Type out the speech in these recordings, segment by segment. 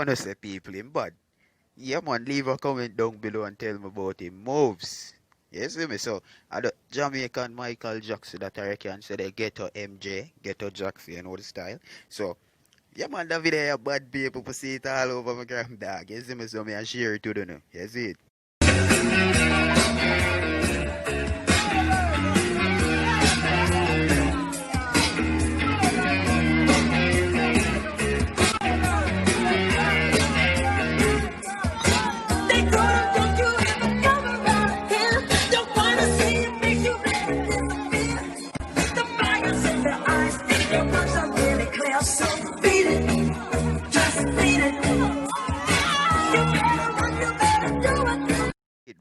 want to say people him bad. Yeah, man, leave a comment down below and tell me about him moves. You see me? So, the Jamaican Michael Jackson that I reckon say they ghetto MJ, ghetto Jackson, you know the style. So, yeah, man, that video bad people see it all over my gram, dog. You see me? So, me I share it to them. You see it?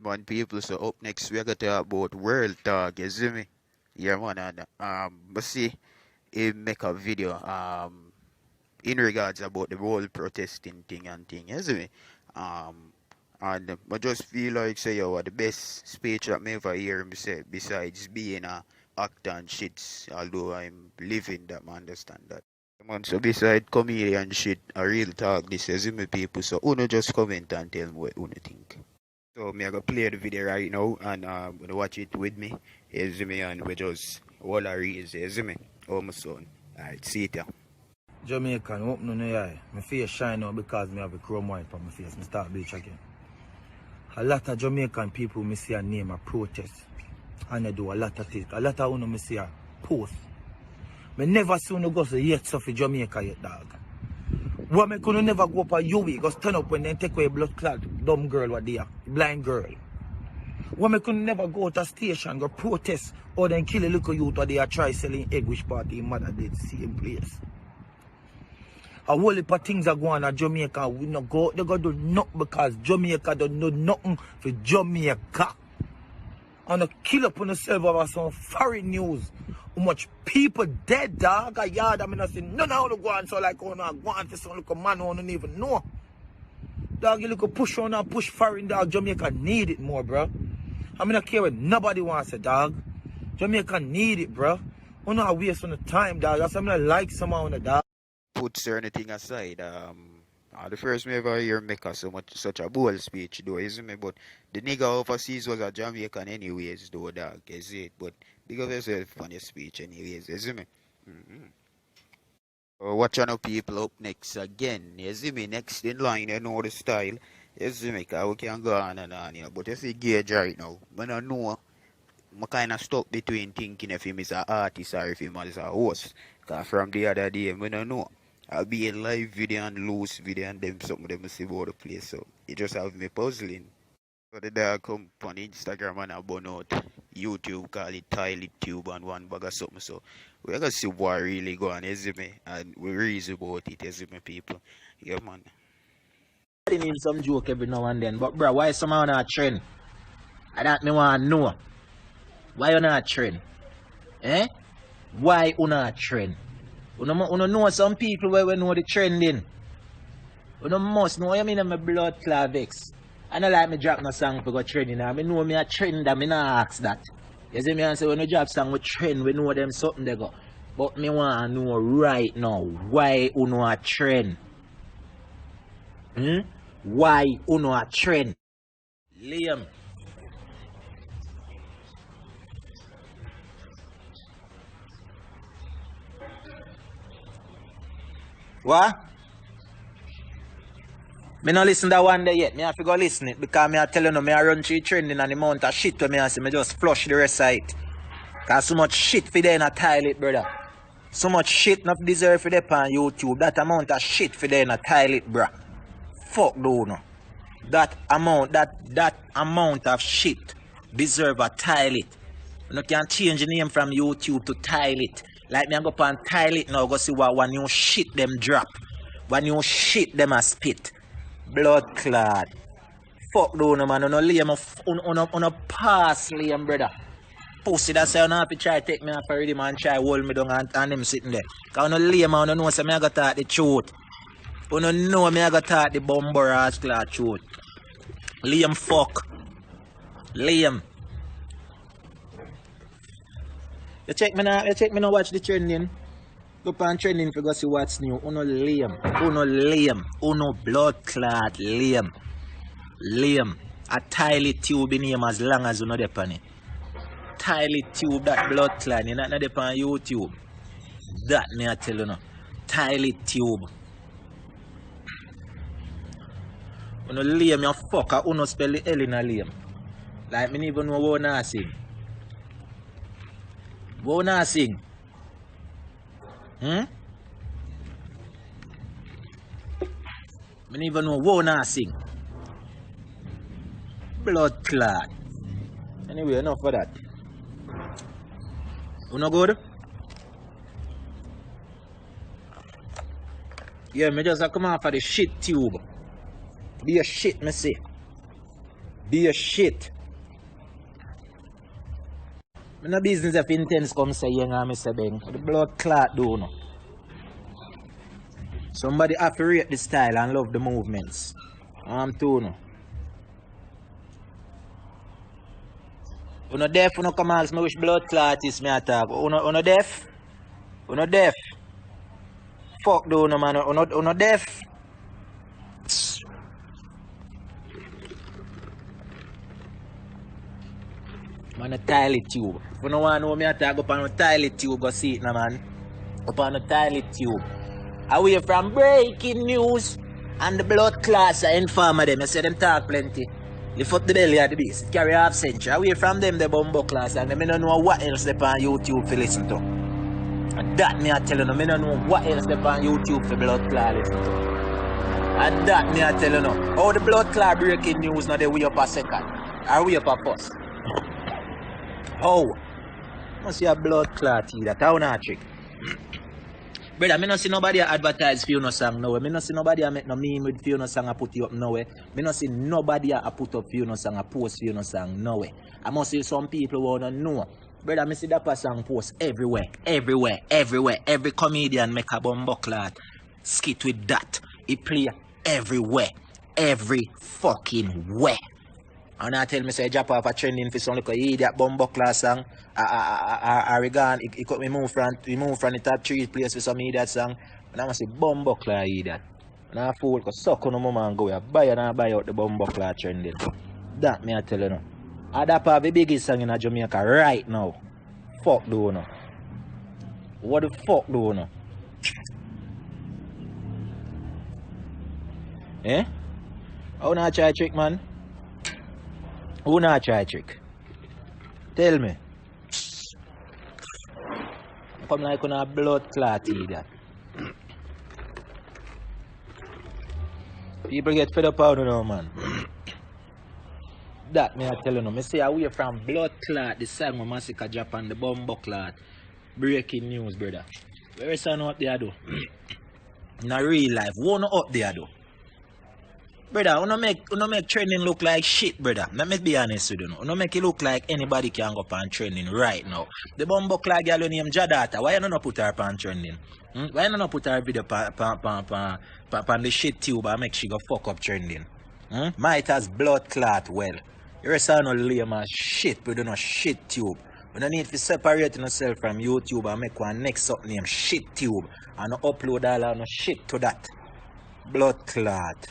Man, people, so up next we're gonna talk about World Dog, you see me? Yeah, man, and but see, he make a video in regards about the whole protesting thing and thing, you see me? And I just feel like say yo the best speech that me ever hear him say besides being a actor and shit, although I'm living that, man understand that. Man, so beside comedian shit, a real talk this, you see me people, so uno just comment and tell me what uno think. So me I go play the video right now and gonna watch it with me. You see me, and we just all I raise, you see me? Oh my son. Alright, see it ya. Jamaican, open on the eye. My face shine out because me have a chrome white on my face. Me start bleach again. A lot of Jamaican people me see a name a protest. And they do a lot of things. A lot of uno me see a post. Me never see uno go so yet so for Jamaica yet, dog. What me could never go up a UE, go stand up when they take away blood clot, dumb girl what there, blind girl. What me could never go to a station, go protest, or then kill a little youth or they are try selling egg which party mother did same place. A whole heap of things are going on in Jamaica, we not go, they go do nothing because Jamaica don't know nothing for Jamaica. And a kill up on yourself over some foreign news. How much people dead, dog? A yard, I mean, I say, none of them go on so like, oh, no, go on for some little man who don't even know. Dog, you look a push on and push foreign, dog. Jamaica need it more, bro. I mean, I care what nobody wants it, dog. Jamaica need it, bro. We not waste on the time, dog. That's why I like someone on the dog. Put certain thing aside, the first me ever hear make such a bold speech though, you see me? But the nigga overseas was a Jamaican anyways though, dog, you see it? But big of yourself on your speech anyways, you see me? Watch on people up next again, you see me? Next in line, you know the style, you see me? Cause we can go on and on, you know. But you see Gage right now, I don't know, I'm kind of stuck between thinking if him is an artist or if him is a host. Cause from the other day, I don't know. I'll be a live video and loose video and them something them see about the place, so it just have me puzzling. So the dog come on Instagram and I burn out YouTube, call it Tile Tube and one bag of something, so we're gonna see what really go on, you see me? And we reason about it, you see me people. Yeah man. I need some joke every now and then, but bro, why somehow not trend? I don't me want to know. Why you not trend? Eh? Why you not trend? You know some people where we know the trending. You must know, I mean, I'm a blood clot vex. I don't like me drop no song for go trending. I know me a trend and me not ask that. You see me and say when you drop song with trend, we know them something they go. But me want to know right now why you know a trend. Why you know a trend? Liam. What? Me not listen to that one day yet. Me have to go listen it because me I tell you no, me I run through trending and the amount of shit when me I see me just flush the rest of it. Cause so much shit for there in a toilet, brother. So much shit not deserve for there on YouTube. That amount of shit for there in a toilet, bruh. Fuck no no. That amount of shit deserve a toilet. You can change the name from YouTube to toilet. Like me I go up on toilet now go see what one new shit them drop. One new shit them a spit. Blood clot. Fuck no no man, no lame on a pass lame brother. Pussy that say you have to try to take me off already man, try hold me down and them sitting there. Cause no lame man, you know say me I go talk the truth. You know me I go talk the bumper ass clot truth. Lame fuck. Lame. You check me now watch the trending. Go pan trending for go see what's new. Uno lame. Uno lame. Uno blood clot lame. Lame. A tile tube in him as long as you know dep on it. Tile tube that blood clot. You not dep on YouTube. That me I tell you now. Tile tube. Uno lame you fucker. Uno spell the L in a lame. Like me even know what I sing. What I sing? I don't even know what I sing. Blood clot. Anyway, enough for that. You no good? Yeah, me just come off of the shit tube. Be a shit, me say. Be a shit. Me no business if intense come say young and me say bang. The blood clot do no. Somebody have to rate the style and love the movements. I'm too no. Uno deaf, uno come ask me which blood clot is me attack. Uno deaf? Uno deaf? Fuck do no man, uno deaf? Man a toilet tube. If you don't want to know me attack, go on a toilet tube, go see it now man. Up on a toilet tube. Away from breaking news and the blood class are informer them. I say them talk plenty. Lift up the belly of the beast. It carry half century. Away from them the bumbo class and them don't know what else they on YouTube to listen to. And that me I tell you no, me don't know what else they on YouTube for blood class listen to. And that me I tell you no. How the blood class breaking news now they way up a second. Or way up a first. How? Must be a blood clot either. That's not trick. Brother, I don't see nobody advertise for you no song nowhere. I don't see nobody make no meme with you no song and put you up nowhere. I don't see nobody put up for you no song and post for you no song nowhere. I must see some people who don't know. Brother, I see that song post everywhere. Every comedian make a bumbo clot skit with that. He play everywhere. Every fucking way. And I tell me say drop off a trending for some little idiot bumbo class song. Oregon, he cut me move from the top 3 place for some idiot song. And I must say bumbo class idiot. And I fool cause suck on the mama and go buy and buy out the bumbo class trending. That me I tell you now. And that part the biggest song in Jamaica right now. Fuck do you know? What the fuck do you know? Eh? How not try trick man? Who not try trick? Tell me. Come like on a blood clot either. People get fed up out of now, man. That me I tell you now. Me say away from blood clot, the song of Massacre Japan, the bumbo clot. Breaking news, brother. Where is someone up there, though? In a real life, one up there, though. Brother, you don't make trending look like shit, brother. Let me be honest with you. You don't make it look like anybody can go on trending right now. The bumbo clot girl named Jadata, why you not put her on trending? Why you not put her video on the shit tube and make she go fuck up trending? Might has blood clot well. You're a no lame as shit, but you know shit tube. You don't need to separate yourself from YouTube and make one next up name shit tube and upload all of no shit to that. Blood clot.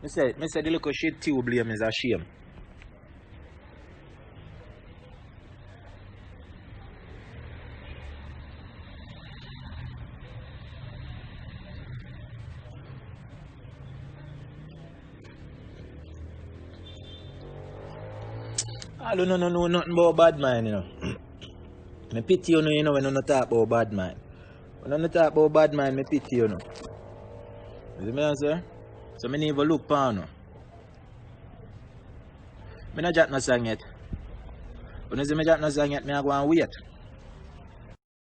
Me say the little shit tube blame is a shame. I don't know nothing about bad mind, you know. Me pity you know when you not talk about bad mind. When you not talk about bad mind, me pity you know. You see me answer? So me never look for you. Me not jot no song yet. When you see me jot no song yet, me I go and wait.